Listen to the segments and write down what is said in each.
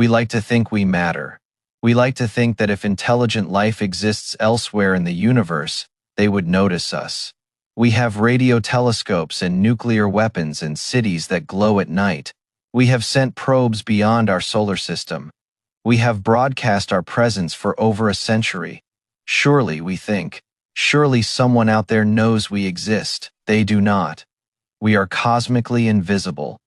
We like to think we matter. We like to think that if intelligent life exists elsewhere in the universe, they would notice us. We have radio telescopes and nuclear weapons and cities that glow at night. We have sent probes beyond our solar system. We have broadcast our presence for over a century. Surely, we think, surely someone out there knows we exist. They do not. We are cosmically invisible.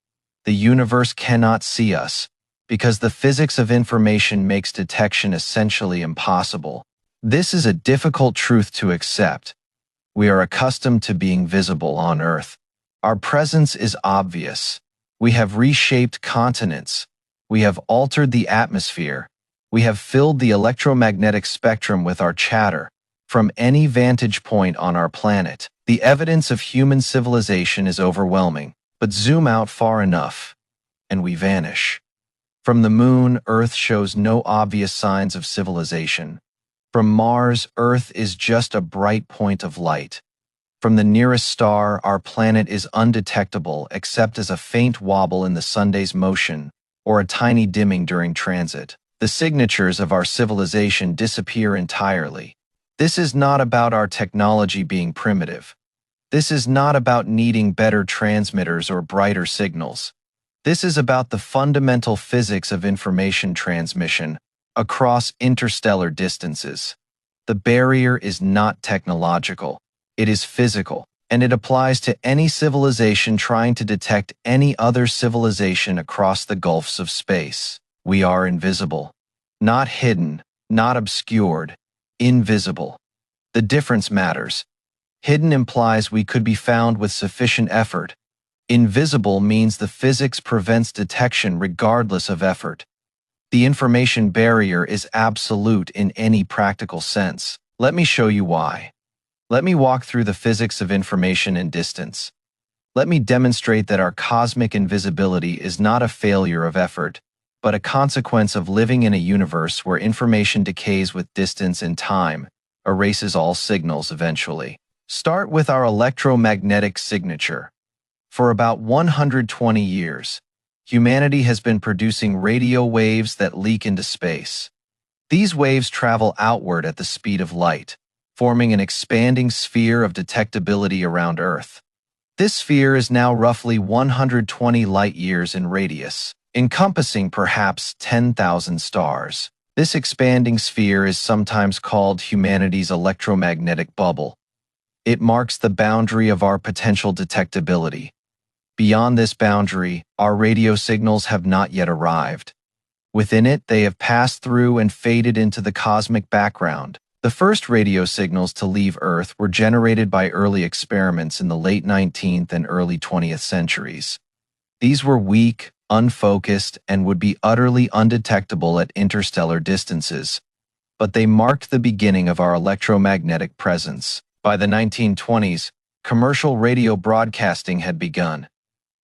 The universe cannot see us, because the physics of information makes detection essentially impossible. This is a difficult truth to accept. We are accustomed to being visible on Earth. Our presence is obvious. We have reshaped continents. We have altered the atmosphere. We have filled the electromagnetic spectrum with our chatter. From any vantage point on our planet, the evidence of human civilization is overwhelming. But zoom out far enough, and we vanish. From the moon, Earth shows no obvious signs of civilization. From Mars, Earth is just a bright point of light. From the nearest star, our planet is undetectable except as a faint wobble in the Sunday's motion or a tiny dimming during transit. The signatures of our civilization disappear entirely. This is not about our technology being primitive. This is not about needing better transmitters or brighter signals. This is about the fundamental physics of information transmission across interstellar distances. The barrier is not technological. It is physical, and it applies to any civilization trying to detect any other civilization across the gulfs of space. We are invisible. Not hidden, not obscured, invisible. The difference matters. Hidden implies we could be found with sufficient effort. Invisible means the physics prevents detection regardless of effort. The information barrier is absolute in any practical sense. Let me show you why. Let me walk through the physics of information and distance. Let me demonstrate that our cosmic invisibility is not a failure of effort, but a consequence of living in a universe where information decays with distance and time, erases all signals eventually. Start with our electromagnetic signature. For about 120 years, humanity has been producing radio waves that leak into space. These waves travel outward at the speed of light, forming an expanding sphere of detectability around Earth. This sphere is now roughly 120 light-years in radius, encompassing perhaps 10,000 stars. This expanding sphere is sometimes called humanity's electromagnetic bubble. It marks the boundary of our potential detectability. Beyond this boundary, our radio signals have not yet arrived. Within it, they have passed through and faded into the cosmic background. The first radio signals to leave Earth were generated by early experiments in the late 19th and early 20th centuries. These were weak, unfocused, and would be utterly undetectable at interstellar distances. But they marked the beginning of our electromagnetic presence. By the 1920s, commercial radio broadcasting had begun.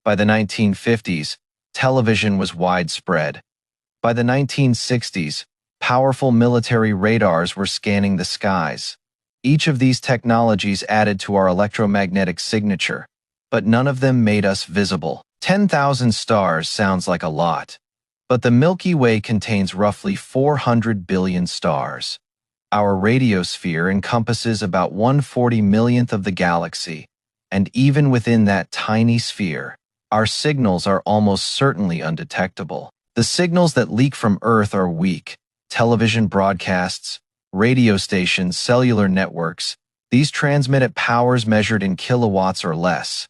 By the 1950s, television was widespread. By the 1960s, powerful military radars were scanning the skies. Each of these technologies added to our electromagnetic signature, but none of them made us visible. 10,000 stars sounds like a lot, but the Milky Way contains roughly 400 billion stars. Our radiosphere encompasses about 1/40 millionth of the galaxy, and even within that tiny sphere, our signals are almost certainly undetectable. The signals that leak from Earth are weak. Television broadcasts, radio stations, cellular networks, these transmit at powers measured in kilowatts or less.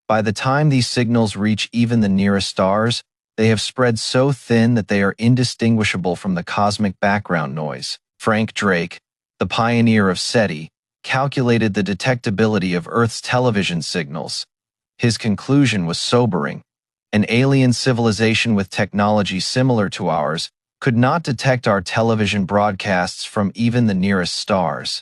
By the time these signals reach even the nearest stars, they have spread so thin that they are indistinguishable from the cosmic background noise. Frank Drake, the pioneer of SETI, calculated the detectability of Earth's television signals. His conclusion was sobering. An alien civilization with technology similar to ours could not detect our television broadcasts from even the nearest stars.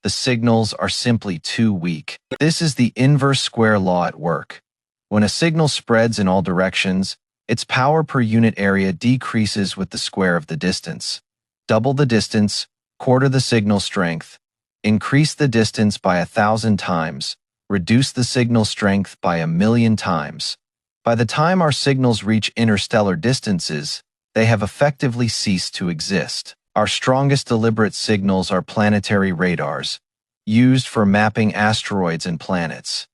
The signals are simply too weak. This is the inverse square law at work. When a signal spreads in all directions, its power per unit area decreases with the square of the distance. Double the distance, quarter the signal strength, increase the distance by 1,000 times, reduce the signal strength by 1,000,000 times. By the time our signals reach interstellar distances, they have effectively ceased to exist. Our strongest deliberate signals are planetary radars, used for mapping asteroids and planets.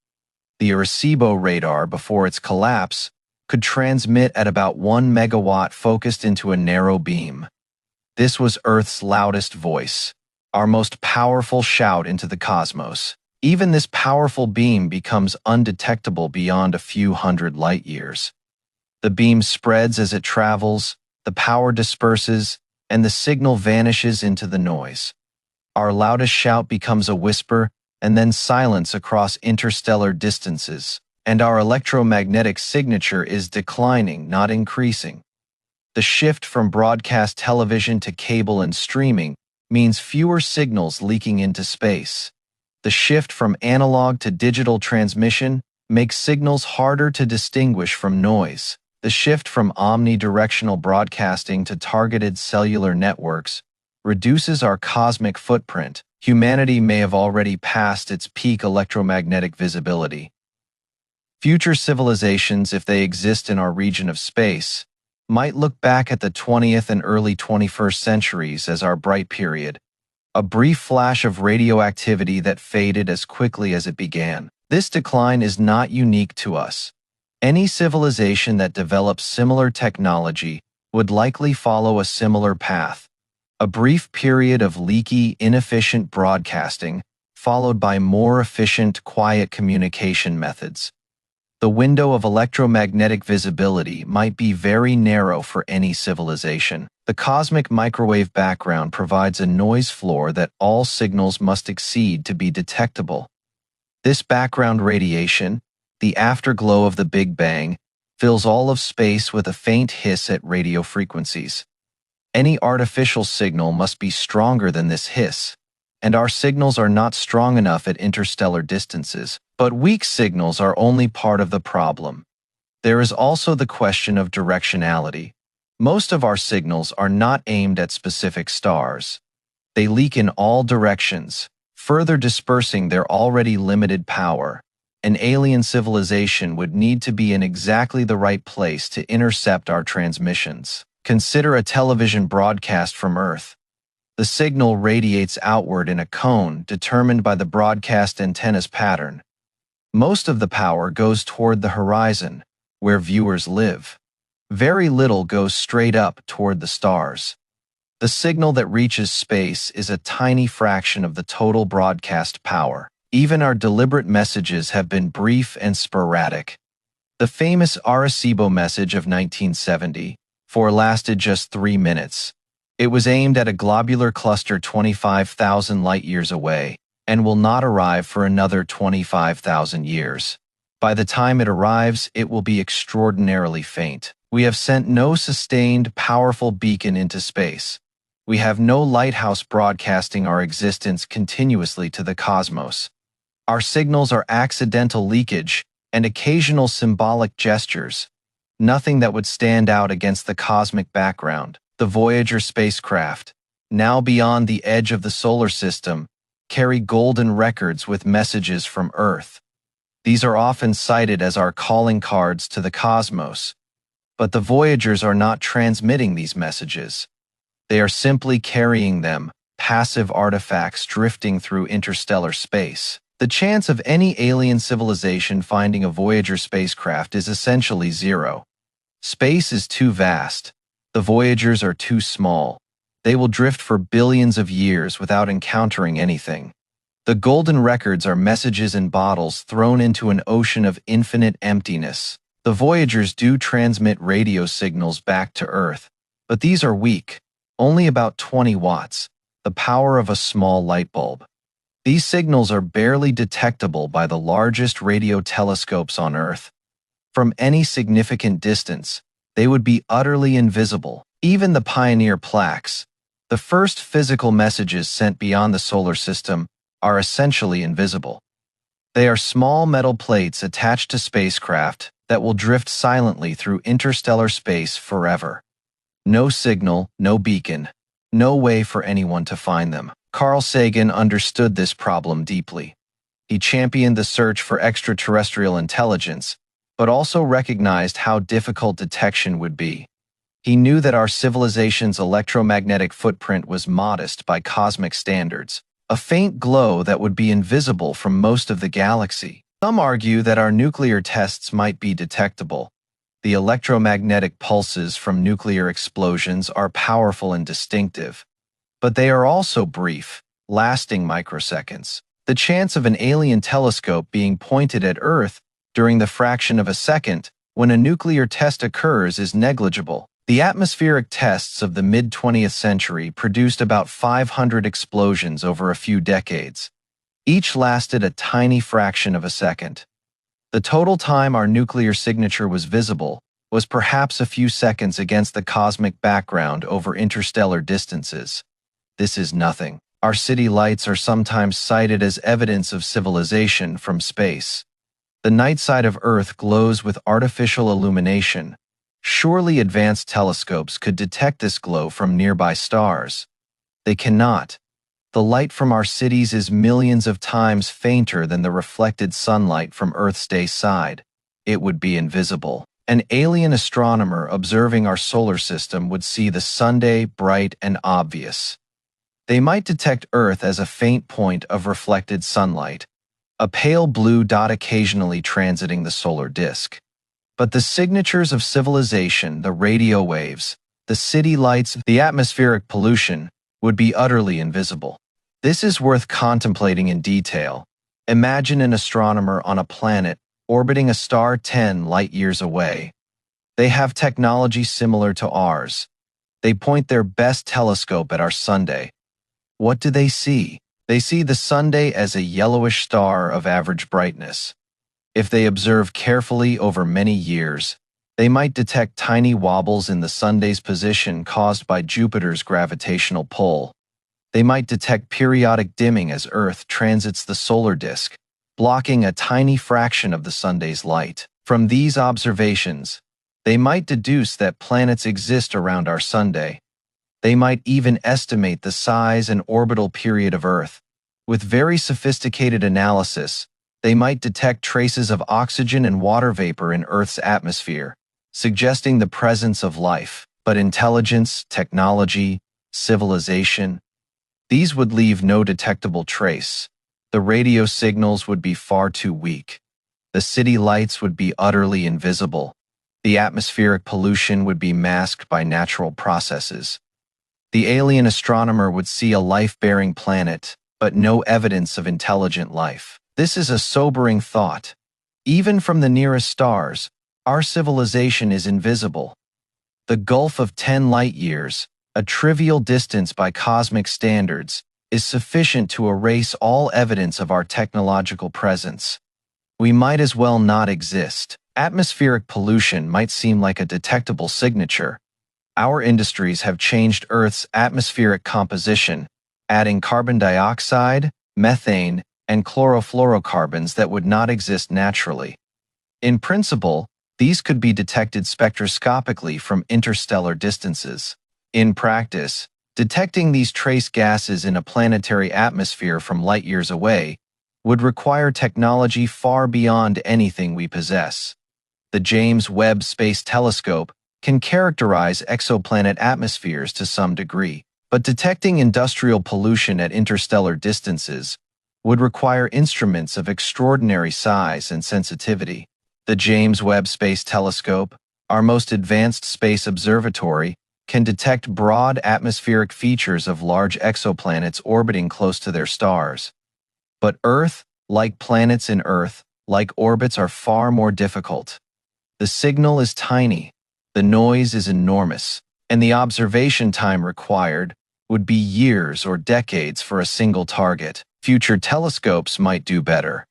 The Arecibo radar, before its collapse, could transmit at about 1 megawatt focused into a narrow beam. This was Earth's loudest voice, our most powerful shout into the cosmos. Even this powerful beam becomes undetectable beyond a few hundred light years. The beam spreads as it travels, the power disperses, and the signal vanishes into the noise. Our loudest shout becomes a whisper and then silence across interstellar distances, and our electromagnetic signature is declining, not increasing. The shift from broadcast television to cable and streaming means fewer signals leaking into space. The shift from analog to digital transmission makes signals harder to distinguish from noise. The shift from omnidirectional broadcasting to targeted cellular networks reduces our cosmic footprint. Humanity may have already passed its peak electromagnetic visibility. Future civilizations, if they exist in our region of space, might look back at the 20th and early 21st centuries as our bright period, a brief flash of radioactivity that faded as quickly as it began. This decline is not unique to us. Any civilization that develops similar technology would likely follow a similar path. A brief period of leaky, inefficient broadcasting, followed by more efficient, quiet communication methods. The window of electromagnetic visibility might be very narrow for any civilization. The cosmic microwave background provides a noise floor that all signals must exceed to be detectable. This background radiation, the afterglow of the Big Bang, fills all of space with a faint hiss at radio frequencies. Any artificial signal must be stronger than this hiss, and our signals are not strong enough at interstellar distances. But weak signals are only part of the problem. There is also the question of directionality. Most of our signals are not aimed at specific stars. They leak in all directions, further dispersing their already limited power. An alien civilization would need to be in exactly the right place to intercept our transmissions. Consider a television broadcast from Earth. The signal radiates outward in a cone determined by the broadcast antenna's pattern. Most of the power goes toward the horizon, where viewers live. Very little goes straight up toward the stars. The signal that reaches space is a tiny fraction of the total broadcast power. Even our deliberate messages have been brief and sporadic. The famous Arecibo message of 1970 lasted just 3 minutes. It was aimed at a globular cluster 25,000 light-years away and will not arrive for another 25,000 years. By the time it arrives, it will be extraordinarily faint. We have sent no sustained, powerful beacon into space. We have no lighthouse broadcasting our existence continuously to the cosmos. Our signals are accidental leakage and occasional symbolic gestures, nothing that would stand out against the cosmic background. The Voyager spacecraft, now beyond the edge of the solar system, carry golden records with messages from Earth. These are often cited as our calling cards to the cosmos, but the Voyagers are not transmitting these messages. They are simply carrying them, passive artifacts drifting through interstellar space. The chance of any alien civilization finding a Voyager spacecraft is essentially zero. Space is too vast. The Voyagers are too small. They will drift for billions of years without encountering anything. The golden records are messages in bottles thrown into an ocean of infinite emptiness. The Voyagers do transmit radio signals back to Earth, but these are weak, only about 20 watts, the power of a small light bulb. These signals are barely detectable by the largest radio telescopes on Earth. From any significant distance, they would be utterly invisible. Even the Pioneer plaques, the first physical messages sent beyond the solar system, are essentially invisible. They are small metal plates attached to spacecraft that will drift silently through interstellar space forever. No signal, no beacon, no way for anyone to find them. Carl Sagan understood this problem deeply. He championed the search for extraterrestrial intelligence, but also recognized how difficult detection would be. He knew that our civilization's electromagnetic footprint was modest by cosmic standards, a faint glow that would be invisible from most of the galaxy. Some argue that our nuclear tests might be detectable. The electromagnetic pulses from nuclear explosions are powerful and distinctive, but they are also brief, lasting microseconds. The chance of an alien telescope being pointed at Earth during the fraction of a second when a nuclear test occurs is negligible. The atmospheric tests of the mid-20th century produced about 500 explosions over a few decades. Each lasted a tiny fraction of a second. The total time our nuclear signature was visible was perhaps a few seconds against the cosmic background over interstellar distances. This is nothing. Our city lights are sometimes cited as evidence of civilization from space. The night side of Earth glows with artificial illumination. Surely advanced telescopes could detect this glow from nearby stars. They cannot. The light from our cities is millions of times fainter than the reflected sunlight from Earth's day side. It would be invisible. An alien astronomer observing our solar system would see the Sunday bright and obvious. They might detect Earth as a faint point of reflected sunlight, a pale blue dot occasionally transiting the solar disk. But the signatures of civilization, the radio waves, the city lights, the atmospheric pollution, would be utterly invisible. This is worth contemplating in detail. Imagine an astronomer on a planet orbiting a star 10 light-years away. They have technology similar to ours. They point their best telescope at our Sunday. What do they see? They see the Sunday as a yellowish star of average brightness. If they observe carefully over many years, they might detect tiny wobbles in the Sunday's position caused by Jupiter's gravitational pull. They might detect periodic dimming as Earth transits the solar disk, blocking a tiny fraction of the Sunday's light. From these observations, they might deduce that planets exist around our Sunday. They might even estimate the size and orbital period of Earth. With very sophisticated analysis, they might detect traces of oxygen and water vapor in Earth's atmosphere, suggesting the presence of life. But intelligence, technology, civilization, these would leave no detectable trace. The radio signals would be far too weak. The city lights would be utterly invisible. The atmospheric pollution would be masked by natural processes. The alien astronomer would see a life-bearing planet, but no evidence of intelligent life. This is a sobering thought. Even from the nearest stars, our civilization is invisible. The gulf of 10 light-years, a trivial distance by cosmic standards, is sufficient to erase all evidence of our technological presence. We might as well not exist. Atmospheric pollution might seem like a detectable signature. Our industries have changed Earth's atmospheric composition, adding carbon dioxide, methane, and chlorofluorocarbons that would not exist naturally. In principle, these could be detected spectroscopically from interstellar distances. In practice, detecting these trace gases in a planetary atmosphere from light-years away would require technology far beyond anything we possess. The James Webb Space Telescope can characterize exoplanet atmospheres to some degree, but detecting industrial pollution at interstellar distances would require instruments of extraordinary size and sensitivity. The James Webb Space Telescope, our most advanced space observatory, can detect broad atmospheric features of large exoplanets orbiting close to their stars. But Earth, like planets in Earth-like orbits, are far more difficult. The signal is tiny, the noise is enormous, and the observation time required would be years or decades for a single target. Future telescopes might do better.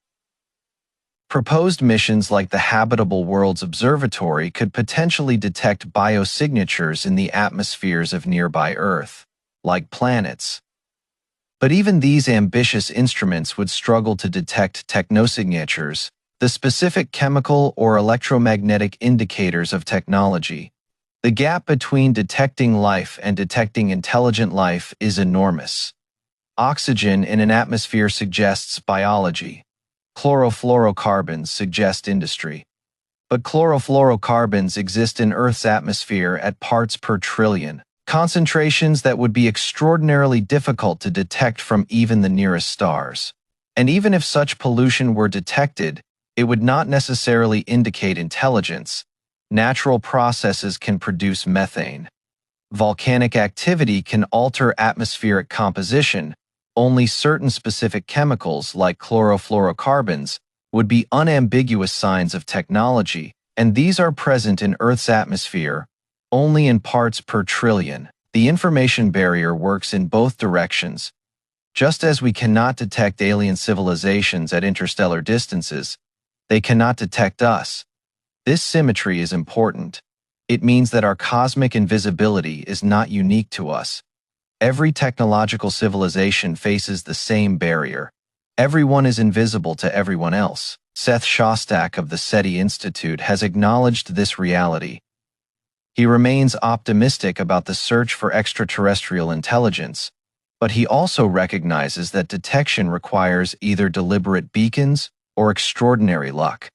Proposed missions like the Habitable Worlds Observatory could potentially detect biosignatures in the atmospheres of nearby Earth, like planets. But even these ambitious instruments would struggle to detect technosignatures, the specific chemical or electromagnetic indicators of technology. The gap between detecting life and detecting intelligent life is enormous. Oxygen in an atmosphere suggests biology. Chlorofluorocarbons suggest industry. but chlorofluorocarbons exist in Earth's atmosphere at parts per trillion, concentrations that would be extraordinarily difficult to detect from even the nearest stars. And even if such pollution were detected, it would not necessarily indicate intelligence. Natural processes can produce methane. Volcanic activity can alter atmospheric composition. Only certain specific chemicals, like chlorofluorocarbons, would be unambiguous signs of technology, and these are present in Earth's atmosphere only in parts per trillion. The information barrier works in both directions. Just as we cannot detect alien civilizations at interstellar distances, they cannot detect us. This symmetry is important. It means that our cosmic invisibility is not unique to us. Every technological civilization faces the same barrier. Everyone is invisible to everyone else. Seth Shostak of the SETI Institute has acknowledged this reality. He remains optimistic about the search for extraterrestrial intelligence, but he also recognizes that detection requires either deliberate beacons or extraordinary luck.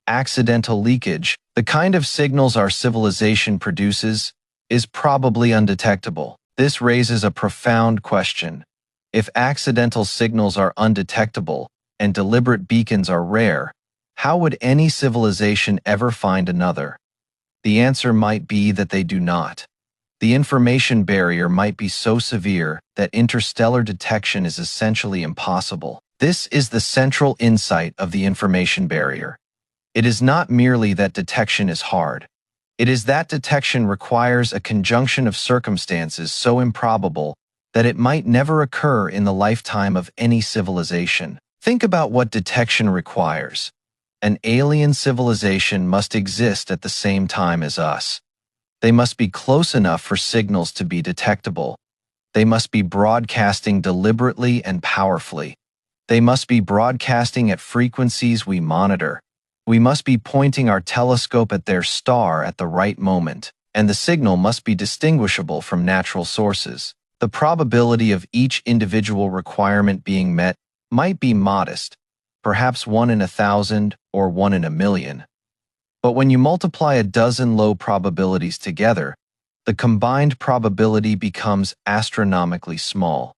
Accidental leakage, the kind of signals our civilization produces, is probably undetectable. This raises a profound question. If accidental signals are undetectable and deliberate beacons are rare, how would any civilization ever find another? The answer might be that they do not. The information barrier might be so severe that interstellar detection is essentially impossible. This is the central insight of the information barrier. It is not merely that detection is hard. It is that detection requires a conjunction of circumstances so improbable that it might never occur in the lifetime of any civilization. Think about what detection requires. An alien civilization must exist at the same time as us. They must be close enough for signals to be detectable. They must be broadcasting deliberately and powerfully. They must be broadcasting at frequencies we monitor. We must be pointing our telescope at their star at the right moment, and the signal must be distinguishable from natural sources. The probability of each individual requirement being met might be modest, perhaps 1 in 1,000 or 1 in a million. But when you multiply a dozen low probabilities together, the combined probability becomes astronomically small.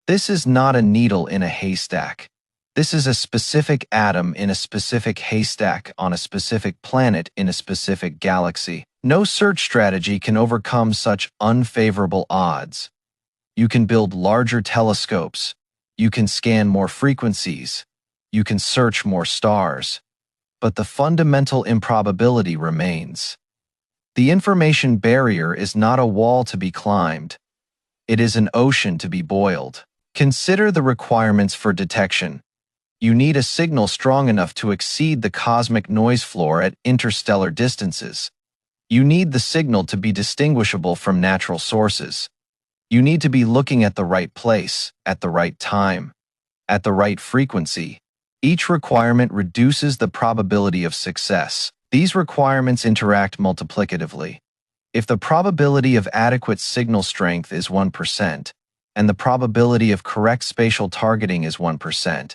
This is not a needle in a haystack. This is a specific atom in a specific haystack on a specific planet in a specific galaxy. No search strategy can overcome such unfavorable odds. You can build larger telescopes. You can scan more frequencies. You can search more stars. But the fundamental improbability remains. The information barrier is not a wall to be climbed. It is an ocean to be boiled. Consider the requirements for detection. You need a signal strong enough to exceed the cosmic noise floor at interstellar distances. You need the signal to be distinguishable from natural sources. You need to be looking at the right place, at the right time, at the right frequency. Each requirement reduces the probability of success. These requirements interact multiplicatively. If the probability of adequate signal strength is 1%, and the probability of correct spatial targeting is 1%,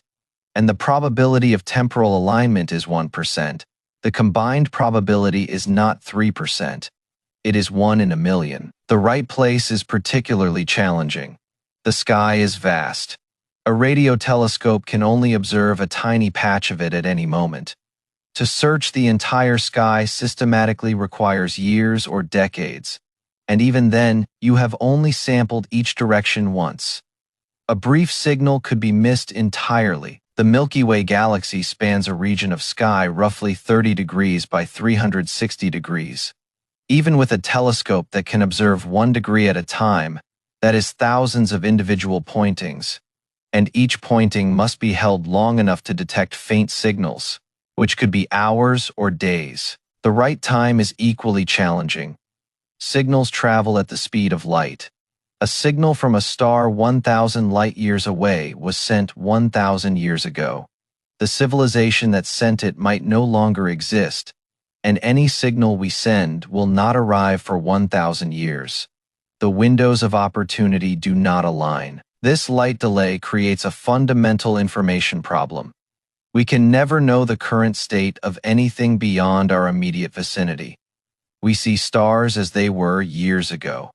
and the probability of temporal alignment is 1%, the combined probability is not 3%. It is 1 in a million. The right place is particularly challenging. The sky is vast. A radio telescope can only observe a tiny patch of it at any moment. To search the entire sky systematically requires years or decades, and even then, you have only sampled each direction once. A brief signal could be missed entirely. The Milky Way galaxy spans a region of sky roughly 30 degrees by 360 degrees. Even with a telescope that can observe 1 degree at a time, that is thousands of individual pointings, and each pointing must be held long enough to detect faint signals, which could be hours or days. The right time is equally challenging. Signals travel at the speed of light. A signal from a star 1,000 light-years away was sent 1,000 years ago. The civilization that sent it might no longer exist, and any signal we send will not arrive for 1,000 years. The windows of opportunity do not align. This light delay creates a fundamental information problem. We can never know the current state of anything beyond our immediate vicinity. We see stars as they were years ago.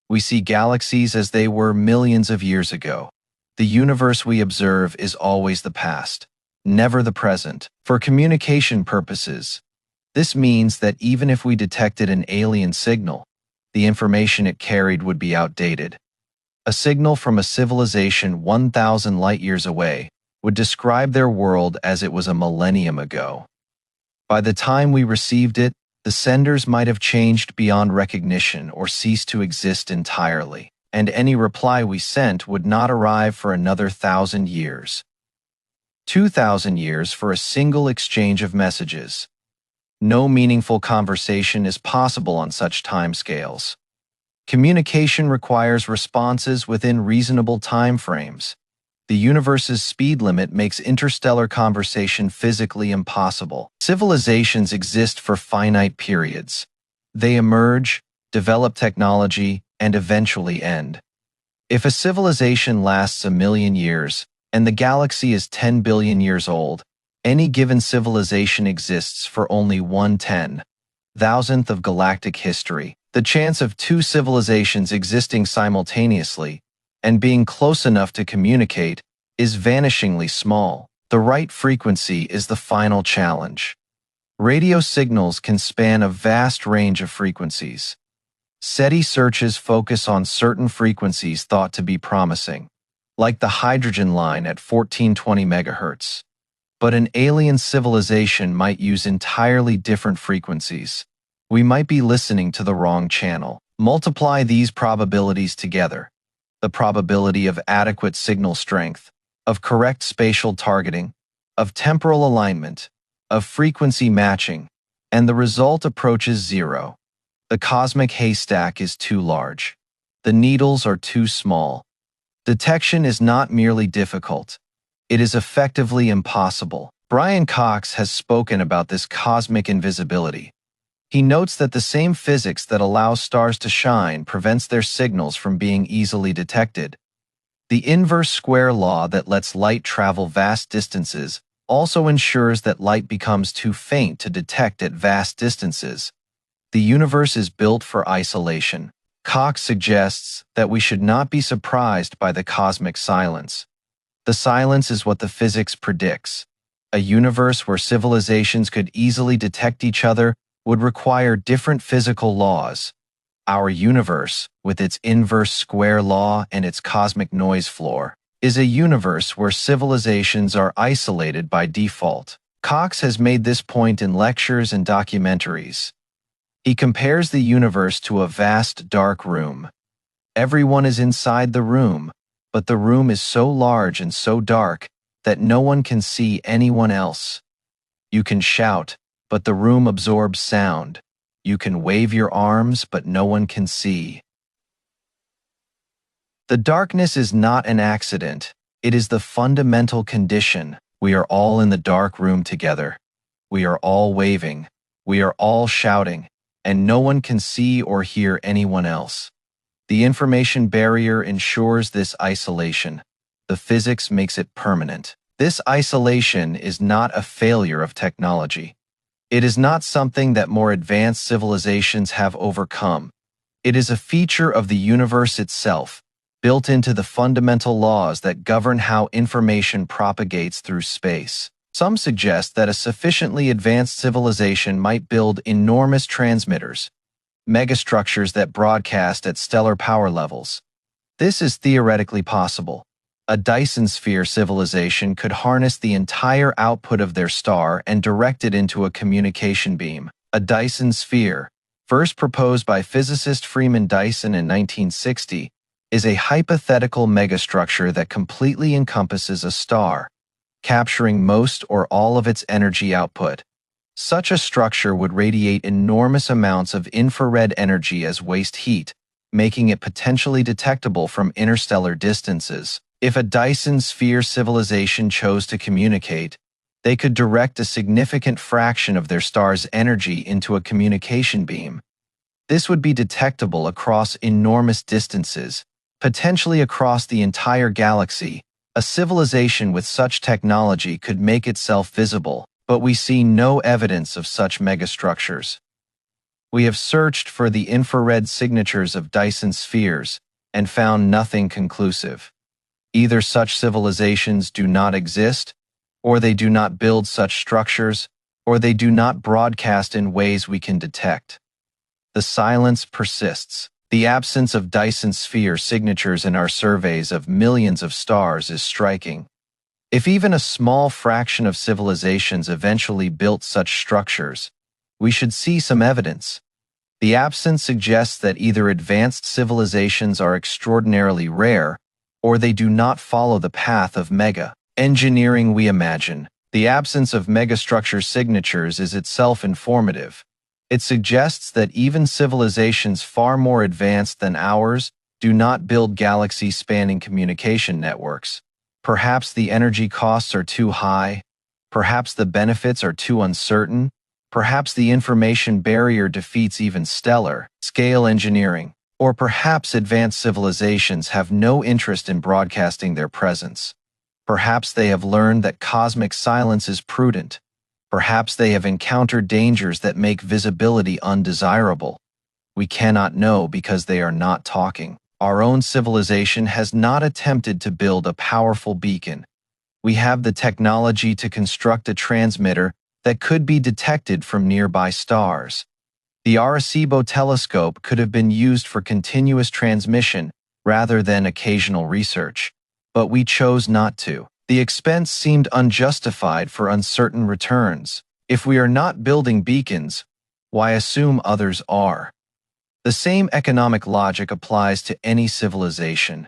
We see galaxies as they were millions of years ago. The universe we observe is always the past, never the present. For communication purposes, this means that even if we detected an alien signal, the information it carried would be outdated. A signal from a civilization 1,000 light-years away would describe their world as it was a millennium ago. By the time we received it, the senders might have changed beyond recognition or ceased to exist entirely, and any reply we sent would not arrive for another 1,000 years. 2,000 years for a single exchange of messages. No meaningful conversation is possible on such timescales. Communication requires responses within reasonable time frames. The universe's speed limit makes interstellar conversation physically impossible. Civilizations exist for finite periods. They emerge, develop technology, and eventually end. If a civilization lasts 1,000,000 years, and the galaxy is 10 billion years old, any given civilization exists for only 1/10,000th of galactic history. The chance of two civilizations existing simultaneously and being close enough to communicate is vanishingly small. The right frequency is the final challenge. Radio signals can span a vast range of frequencies. SETI searches focus on certain frequencies thought to be promising, like the hydrogen line at 1420 MHz. But an alien civilization might use entirely different frequencies. We might be listening to the wrong channel. Multiply these probabilities together. The probability of adequate signal strength, of correct spatial targeting, of temporal alignment, of frequency matching, and the result approaches zero. The cosmic haystack is too large. The needles are too small. Detection is not merely difficult. It is effectively impossible. Brian Cox has spoken about this cosmic invisibility. He notes that the same physics that allows stars to shine prevents their signals from being easily detected. The inverse square law that lets light travel vast distances also ensures that light becomes too faint to detect at vast distances. The universe is built for isolation. Cox suggests that we should not be surprised by the cosmic silence. The silence is what the physics predicts. A universe where civilizations could easily detect each other would require different physical laws. Our universe, with its inverse square law and its cosmic noise floor, is a universe where civilizations are isolated by default. Cox has made this point in lectures and documentaries. He compares the universe to a vast dark room. Everyone is inside the room, but the room is so large and so dark that no one can see anyone else. You can shout, but the room absorbs sound. You can wave your arms, but no one can see. The darkness is not an accident. It is the fundamental condition. We are all in the dark room together. We are all waving. We are all shouting, and no one can see or hear anyone else. The information barrier ensures this isolation. The physics makes it permanent. This isolation is not a failure of technology. It is not something that more advanced civilizations have overcome. It is a feature of the universe itself, built into the fundamental laws that govern how information propagates through space. Some suggest that a sufficiently advanced civilization might build enormous transmitters, megastructures that broadcast at stellar power levels. This is theoretically possible. A Dyson sphere civilization could harness the entire output of their star and direct it into a communication beam. A Dyson sphere, first proposed by physicist Freeman Dyson in 1960, is a hypothetical megastructure that completely encompasses a star, capturing most or all of its energy output. Such a structure would radiate enormous amounts of infrared energy as waste heat, making it potentially detectable from interstellar distances. If a Dyson sphere civilization chose to communicate, they could direct a significant fraction of their star's energy into a communication beam. This would be detectable across enormous distances, potentially across the entire galaxy, A civilization with such technology could make itself visible, but we see no evidence of such megastructures. We have searched for the infrared signatures of Dyson spheres and found nothing conclusive. Either such civilizations do not exist, or they do not build such structures, or they do not broadcast in ways we can detect. The silence persists. The absence of Dyson sphere signatures in our surveys of millions of stars is striking. If even a small fraction of civilizations eventually built such structures, we should see some evidence. The absence suggests that either advanced civilizations are extraordinarily rare, or they do not follow the path of mega-engineering we imagine. The absence of megastructure signatures is itself informative. It suggests that even civilizations far more advanced than ours do not build galaxy-spanning communication networks. Perhaps the energy costs are too high. Perhaps the benefits are too uncertain. Perhaps the information barrier defeats even stellar-scale engineering. Or perhaps advanced civilizations have no interest in broadcasting their presence. Perhaps they have learned that cosmic silence is prudent. Perhaps they have encountered dangers that make visibility undesirable. We cannot know because they are not talking. Our own civilization has not attempted to build a powerful beacon. We have the technology to construct a transmitter that could be detected from nearby stars. The Arecibo telescope could have been used for continuous transmission rather than occasional research, but we chose not to. The expense seemed unjustified for uncertain returns. If we are not building beacons, why assume others are? The same economic logic applies to any civilization.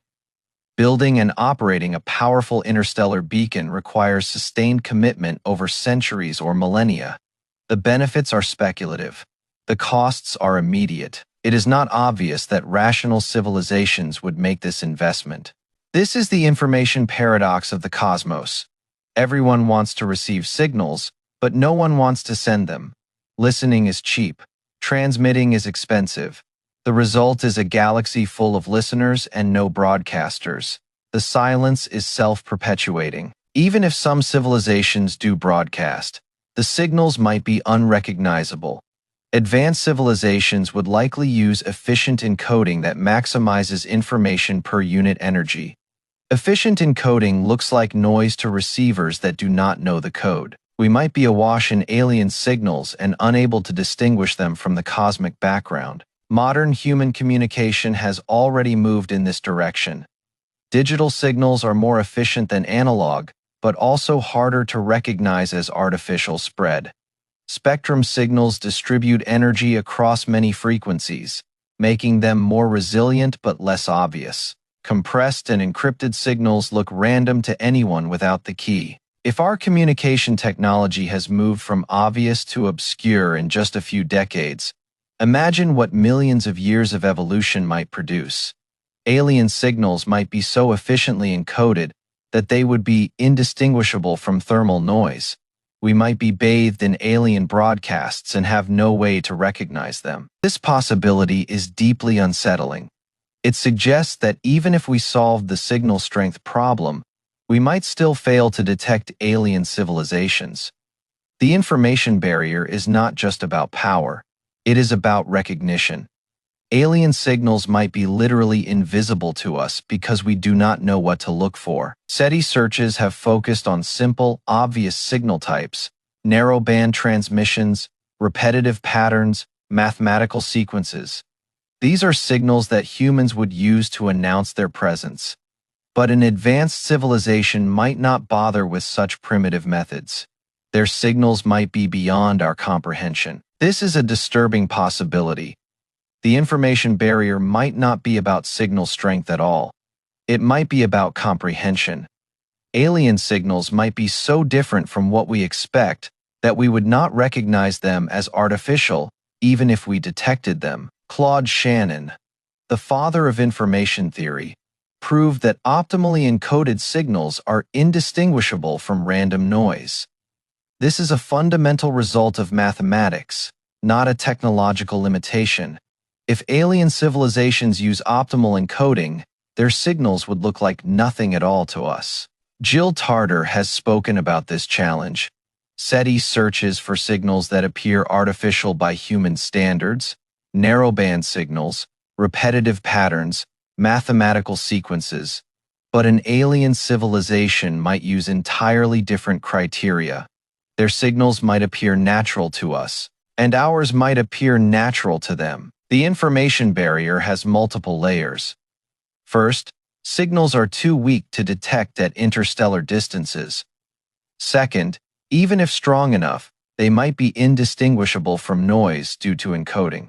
Building and operating a powerful interstellar beacon requires sustained commitment over centuries or millennia. The benefits are speculative. The costs are immediate. It is not obvious that rational civilizations would make this investment. This is the information paradox of the cosmos. Everyone wants to receive signals, but no one wants to send them. Listening is cheap. Transmitting is expensive. The result is a galaxy full of listeners and no broadcasters. The silence is self-perpetuating. Even if some civilizations do broadcast, the signals might be unrecognizable. Advanced civilizations would likely use efficient encoding that maximizes information per unit energy. Efficient encoding looks like noise to receivers that do not know the code. We might be awash in alien signals and unable to distinguish them from the cosmic background. Modern human communication has already moved in this direction. Digital signals are more efficient than analog, but also harder to recognize as artificial spread. Spectrum signals distribute energy across many frequencies, making them more resilient but less obvious. Compressed and encrypted signals look random to anyone without the key. If our communication technology has moved from obvious to obscure in just a few decades, imagine what millions of years of evolution might produce. Alien signals might be so efficiently encoded that they would be indistinguishable from thermal noise. We might be bathed in alien broadcasts and have no way to recognize them. This possibility is deeply unsettling. It suggests that even if we solved the signal strength problem, we might still fail to detect alien civilizations. The information barrier is not just about power, it is about recognition. Alien signals might be literally invisible to us because we do not know what to look for. SETI searches have focused on simple, obvious signal types, narrowband transmissions, repetitive patterns, mathematical sequences. These are signals that humans would use to announce their presence. But an advanced civilization might not bother with such primitive methods. Their signals might be beyond our comprehension. This is a disturbing possibility. The information barrier might not be about signal strength at all. It might be about comprehension. Alien signals might be so different from what we expect that we would not recognize them as artificial, even if we detected them. Claude Shannon, the father of information theory, proved that optimally encoded signals are indistinguishable from random noise. This is a fundamental result of mathematics, not a technological limitation. If alien civilizations use optimal encoding, their signals would look like nothing at all to us. Jill Tarter has spoken about this challenge. SETI searches for signals that appear artificial by human standards, narrowband signals, repetitive patterns, mathematical sequences, but an alien civilization might use entirely different criteria. Their signals might appear natural to us, and ours might appear natural to them. The information barrier has multiple layers. First, signals are too weak to detect at interstellar distances. Second, even if strong enough, they might be indistinguishable from noise due to encoding.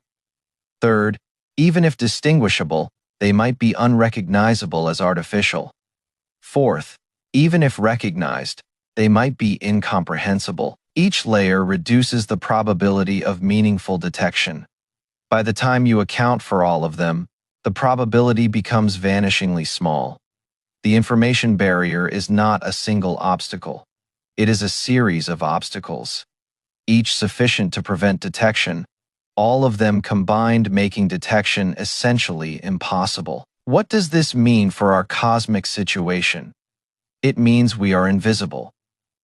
Third, even if distinguishable, they might be unrecognizable as artificial. Fourth, even if recognized, they might be incomprehensible. Each layer reduces the probability of meaningful detection. By the time you account for all of them, the probability becomes vanishingly small. The information barrier is not a single obstacle. It is a series of obstacles, each sufficient to prevent detection, all of them combined making detection essentially impossible. What does this mean for our cosmic situation? It means we are invisible,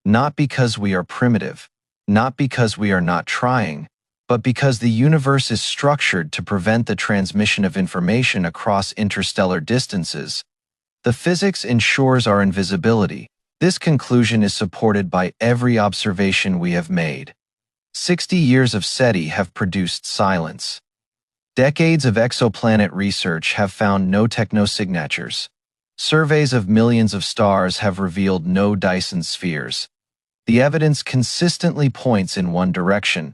not because we are primitive, not because we are not trying, but because the universe is structured to prevent the transmission of information across interstellar distances. The physics ensures our invisibility. This conclusion is supported by every observation we have made. 60 years of SETI have produced silence. Decades of exoplanet research have found no technosignatures. Surveys of millions of stars have revealed no Dyson spheres. The evidence consistently points in one direction: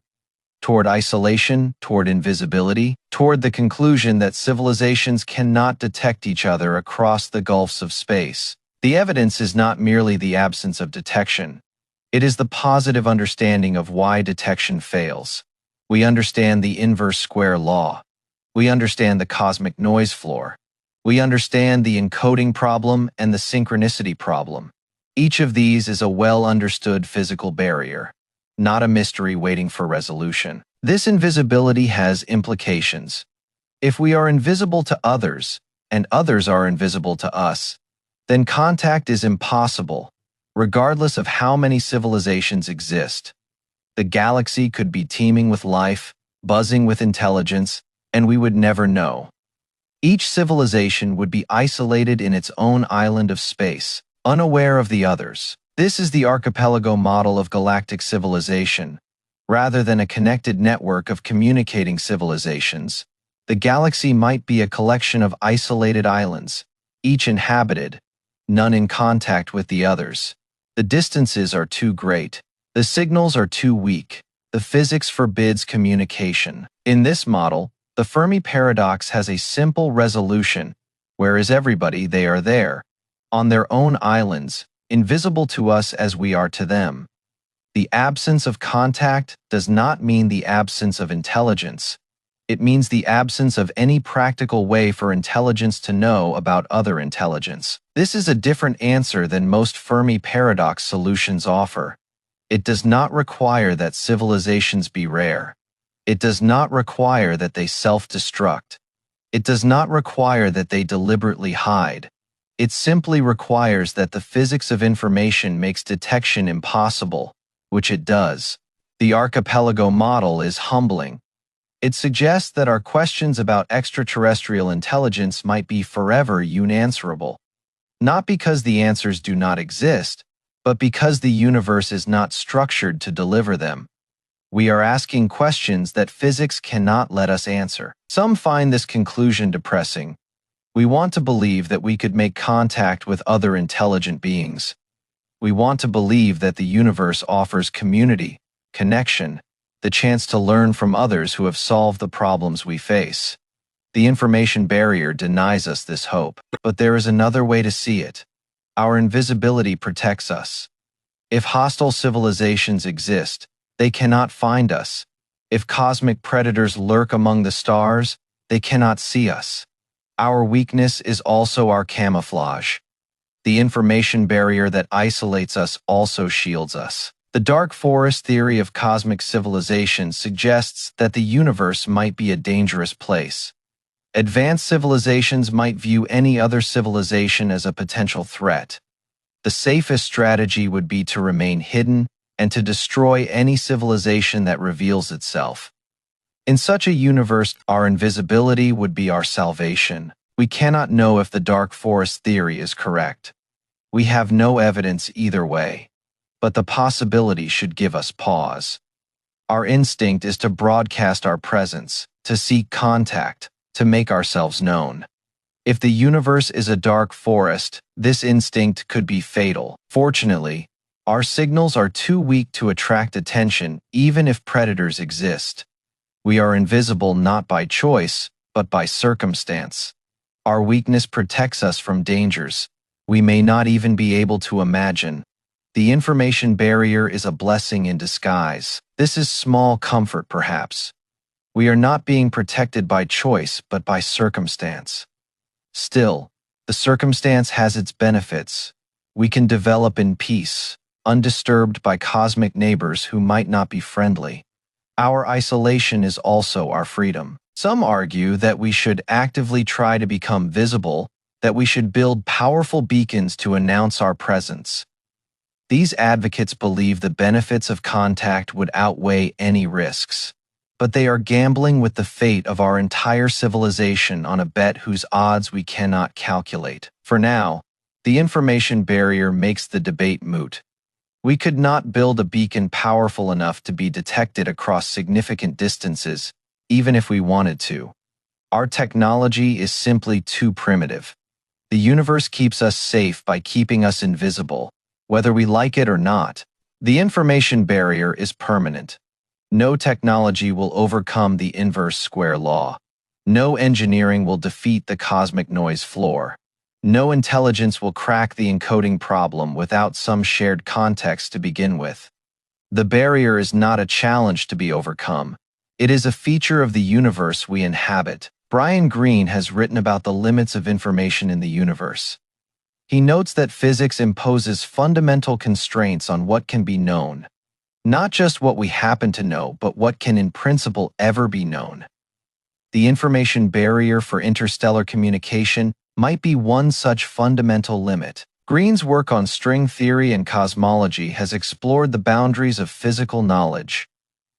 toward isolation, toward invisibility, toward the conclusion that civilizations cannot detect each other across the gulfs of space. The evidence is not merely the absence of detection. It is the positive understanding of why detection fails. We understand the inverse square law. We understand the cosmic noise floor. We understand the encoding problem and the synchronicity problem. Each of these is a well-understood physical barrier, not a mystery waiting for resolution. This invisibility has implications. If we are invisible to others, and others are invisible to us, then contact is impossible, regardless of how many civilizations exist. The galaxy could be teeming with life, buzzing with intelligence, and we would never know. Each civilization would be isolated in its own island of space, unaware of the others. This is the archipelago model of galactic civilization. Rather than a connected network of communicating civilizations, the galaxy might be a collection of isolated islands, each inhabited, none in contact with the others. The distances are too great. The signals are too weak. The physics forbids communication. In this model, the Fermi paradox has a simple resolution: where is everybody? They are there, on their own islands, invisible to us as we are to them. The absence of contact does not mean the absence of intelligence. It means the absence of any practical way for intelligence to know about other intelligence. This is a different answer than most Fermi paradox solutions offer. It does not require that civilizations be rare. It does not require that they self-destruct. It does not require that they deliberately hide. It simply requires that the physics of information makes detection impossible, which it does. The archipelago model is humbling. It suggests that our questions about extraterrestrial intelligence might be forever unanswerable, not because the answers do not exist, but because the universe is not structured to deliver them. We are asking questions that physics cannot let us answer. Some find this conclusion depressing. We want to believe that we could make contact with other intelligent beings. We want to believe that the universe offers community, connection, the chance to learn from others who have solved the problems we face. The information barrier denies us this hope, but there is another way to see it. Our invisibility protects us. If hostile civilizations exist, they cannot find us. If cosmic predators lurk among the stars, they cannot see us. Our weakness is also our camouflage. The information barrier that isolates us also shields us. The dark forest theory of cosmic civilization suggests that the universe might be a dangerous place. Advanced civilizations might view any other civilization as a potential threat. The safest strategy would be to remain hidden and to destroy any civilization that reveals itself. In such a universe, our invisibility would be our salvation. We cannot know if the dark forest theory is correct. We have no evidence either way, but the possibility should give us pause. Our instinct is to broadcast our presence, to seek contact, to make ourselves known. If the universe is a dark forest, this instinct could be fatal. Fortunately, our signals are too weak to attract attention even if predators exist. We are invisible not by choice, but by circumstance. Our weakness protects us from dangers we may not even be able to imagine. The information barrier is a blessing in disguise. This is small comfort, perhaps. We are not being protected by choice, but by circumstance. Still, the circumstance has its benefits. We can develop in peace, undisturbed by cosmic neighbors who might not be friendly. Our isolation is also our freedom. Some argue that we should actively try to become visible, that we should build powerful beacons to announce our presence. These advocates believe the benefits of contact would outweigh any risks, but they are gambling with the fate of our entire civilization on a bet whose odds we cannot calculate. For now, the information barrier makes the debate moot. We could not build a beacon powerful enough to be detected across significant distances, even if we wanted to. Our technology is simply too primitive. The universe keeps us safe by keeping us invisible. Whether we like it or not, the information barrier is permanent. No technology will overcome the inverse square law. No engineering will defeat the cosmic noise floor. No intelligence will crack the encoding problem without some shared context to begin with. The barrier is not a challenge to be overcome. It is a feature of the universe we inhabit. Brian Greene has written about the limits of information in the universe. He notes that physics imposes fundamental constraints on what can be known. Not just what we happen to know, but what can in principle ever be known. The information barrier for interstellar communication might be one such fundamental limit. Greene's work on string theory and cosmology has explored the boundaries of physical knowledge.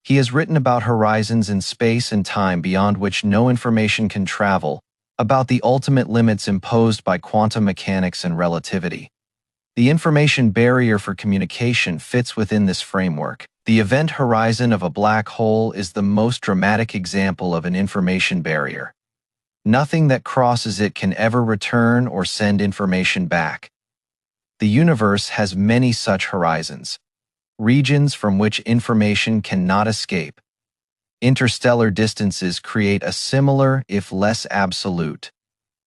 He has written about horizons in space and time beyond which no information can travel, about the ultimate limits imposed by quantum mechanics and relativity. The information barrier for communication fits within this framework. The event horizon of a black hole is the most dramatic example of an information barrier. Nothing that crosses it can ever return or send information back. The universe has many such horizons, regions from which information cannot escape. Interstellar distances create a similar, if less absolute,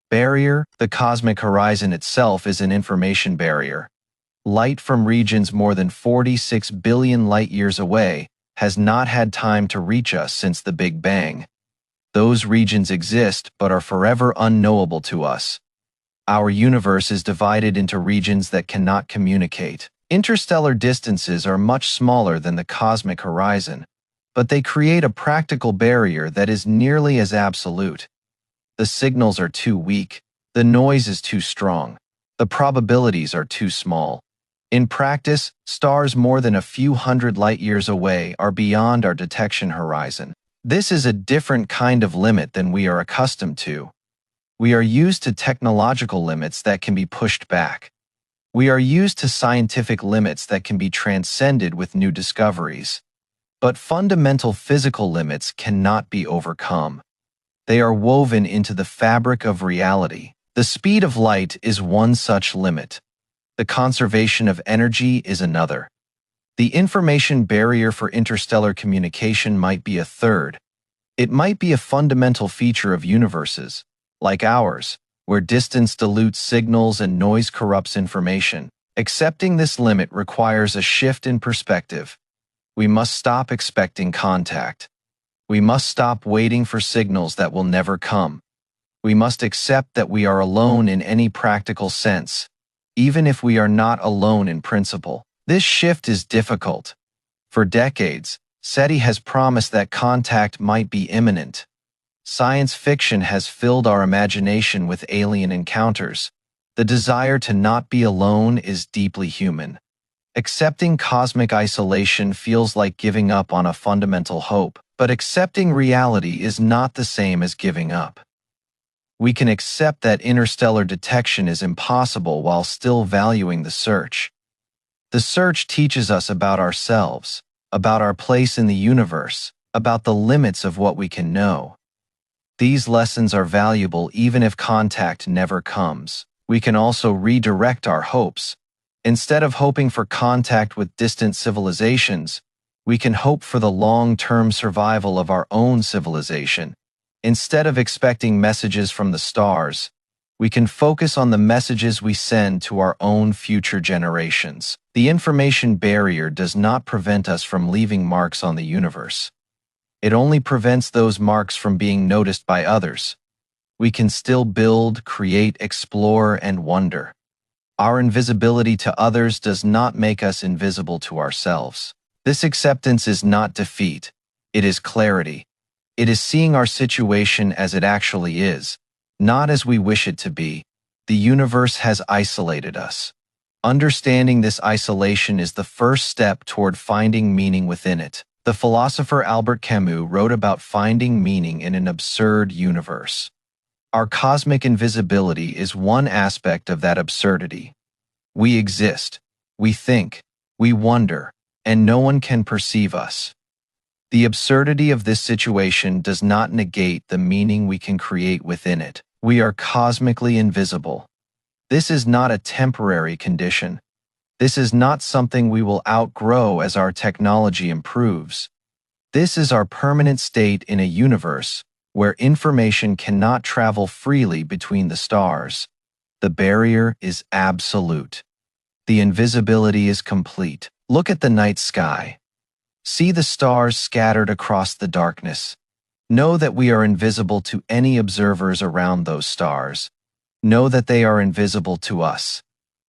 barrier. The cosmic horizon itself is an information barrier. Light from regions more than 46 billion light-years away has not had time to reach us since the Big Bang. Those regions exist but are forever unknowable to us. Our universe is divided into regions that cannot communicate. Interstellar distances are much smaller than the cosmic horizon, but they create a practical barrier that is nearly as absolute. The signals are too weak, the noise is too strong, the probabilities are too small. In practice, stars more than a few hundred light-years away are beyond our detection horizon. This is a different kind of limit than we are accustomed to. We are used to technological limits that can be pushed back. We are used to scientific limits that can be transcended with new discoveries. But fundamental physical limits cannot be overcome. They are woven into the fabric of reality. The speed of light is one such limit. The conservation of energy is another. The information barrier for interstellar communication might be a third. It might be a fundamental feature of universes, like ours, where distance dilutes signals and noise corrupts information. Accepting this limit requires a shift in perspective. We must stop expecting contact. We must stop waiting for signals that will never come. We must accept that we are alone in any practical sense, even if we are not alone in principle. This shift is difficult. For decades, SETI has promised that contact might be imminent. Science fiction has filled our imagination with alien encounters, The desire to not be alone is deeply human. Accepting cosmic isolation feels like giving up on a fundamental hope, but accepting reality is not the same as giving up. We can accept that interstellar detection is impossible while still valuing the search. The search teaches us about ourselves, about our place in the universe, about the limits of what we can know. These lessons are valuable even if contact never comes. We can also redirect our hopes. Instead of hoping for contact with distant civilizations, we can hope for the long-term survival of our own civilization. Instead of expecting messages from the stars, we can focus on the messages we send to our own future generations. The information barrier does not prevent us from leaving marks on the universe. It only prevents those marks from being noticed by others. We can still build, create, explore, and wonder. Our invisibility to others does not make us invisible to ourselves. This acceptance is not defeat. It is clarity. It is seeing our situation as it actually is, not as we wish it to be. The universe has isolated us. Understanding this isolation is the first step toward finding meaning within it. The philosopher Albert Camus wrote about finding meaning in an absurd universe. Our cosmic invisibility is one aspect of that absurdity. We exist, we think, we wonder, and no one can perceive us. The absurdity of this situation does not negate the meaning we can create within it. We are cosmically invisible. This is not a temporary condition. This is not something we will outgrow as our technology improves. This is our permanent state in a universe where information cannot travel freely between the stars. The barrier is absolute. The invisibility is complete. Look at the night sky. See the stars scattered across the darkness. Know that we are invisible to any observers around those stars. Know that they are invisible to us.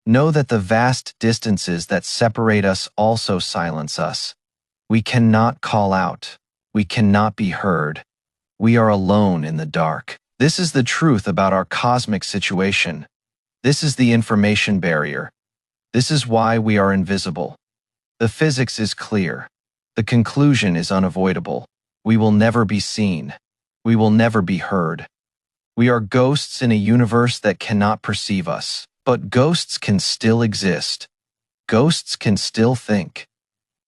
Know that the vast distances that separate us also silence us. We cannot call out. We cannot be heard. We are alone in the dark. This is the truth about our cosmic situation. This is the information barrier. This is why we are invisible. The physics is clear. The conclusion is unavoidable. We will never be seen. We will never be heard. We are ghosts in a universe that cannot perceive us. But ghosts can still exist. Ghosts can still think.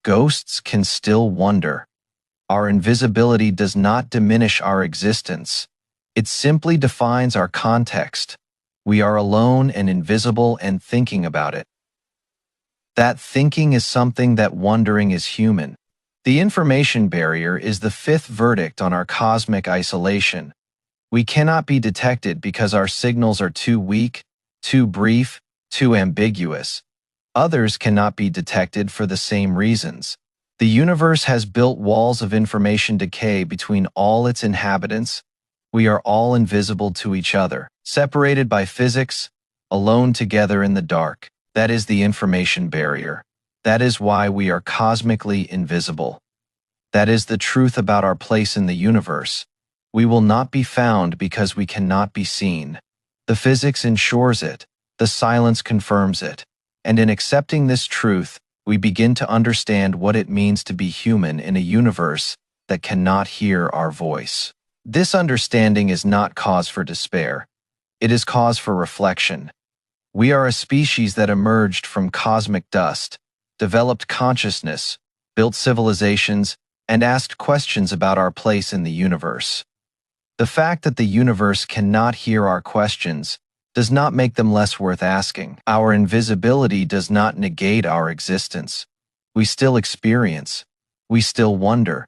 Ghosts can still wonder. Our invisibility does not diminish our existence. It simply defines our context. We are alone and invisible and thinking about it. That thinking is something that wondering is human. The information barrier is the fifth verdict on our cosmic isolation. We cannot be detected because our signals are too weak, too brief, too ambiguous. Others cannot be detected for the same reasons. The universe has built walls of information decay between all its inhabitants. We are all invisible to each other, separated by physics, alone together in the dark. That is the information barrier. That is why we are cosmically invisible. That is the truth about our place in the universe. We will not be found because we cannot be seen. The physics ensures it, the silence confirms it, and in accepting this truth, we begin to understand what it means to be human in a universe that cannot hear our voice. This understanding is not cause for despair. It is cause for reflection. We are a species that emerged from cosmic dust, developed consciousness, built civilizations, and asked questions about our place in the universe. The fact that the universe cannot hear our questions does not make them less worth asking. Our invisibility does not negate our existence. We still experience. We still wonder.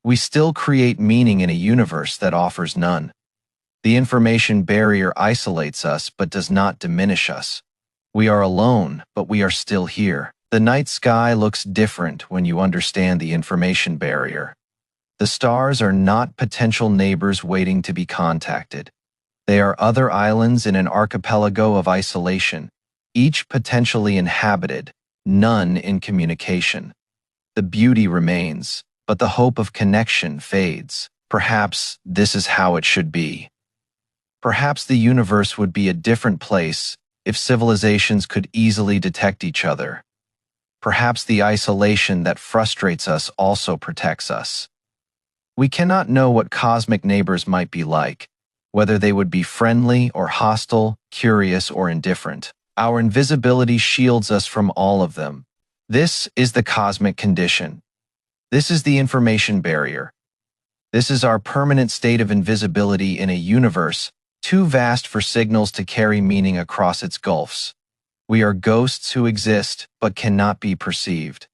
We still create meaning in a universe that offers none. The information barrier isolates us but does not diminish us. We are alone, but we are still here. The night sky looks different when you understand the information barrier. The stars are not potential neighbors waiting to be contacted. They are other islands in an archipelago of isolation, each potentially inhabited, none in communication. The beauty remains, but the hope of connection fades. Perhaps this is how it should be. Perhaps the universe would be a different place if civilizations could easily detect each other. Perhaps the isolation that frustrates us also protects us. We cannot know what cosmic neighbors might be like, whether they would be friendly or hostile, curious or indifferent. Our invisibility shields us from all of them. This is the cosmic condition. This is the information barrier. This is our permanent state of invisibility in a universe too vast for signals to carry meaning across its gulfs. We are ghosts who exist but cannot be perceived.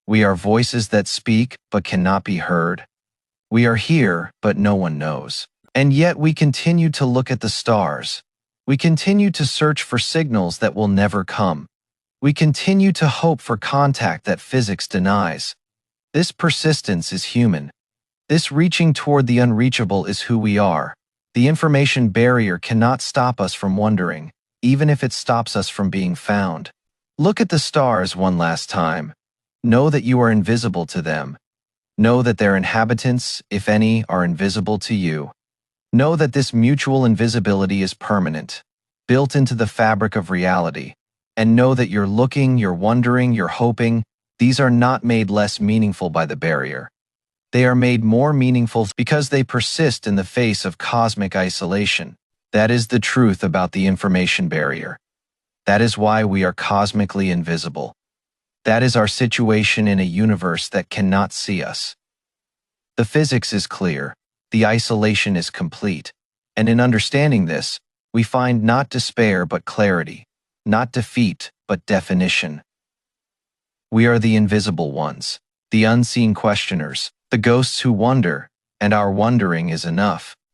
We are voices that speak but cannot be heard. We are here, but no one knows. And yet we continue to look at the stars. We continue to search for signals that will never come. We continue to hope for contact that physics denies. This persistence is human. This reaching toward the unreachable is who we are. The information barrier cannot stop us from wondering, even if it stops us from being found. Look at the stars one last time. Know that you are invisible to them. Know that their inhabitants, if any, are invisible to you. Know that this mutual invisibility is permanent, built into the fabric of reality. And know that you're looking, you're wondering, you're hoping. These are not made less meaningful by the barrier. They are made more meaningful because they persist in the face of cosmic isolation. That is the truth about the information barrier. That is why we are cosmically invisible. That is our situation in a universe that cannot see us. The physics is clear, the isolation is complete, and in understanding this, we find not despair but clarity, not defeat but definition. We are the invisible ones, the unseen questioners, the ghosts who wonder, and our wondering is enough.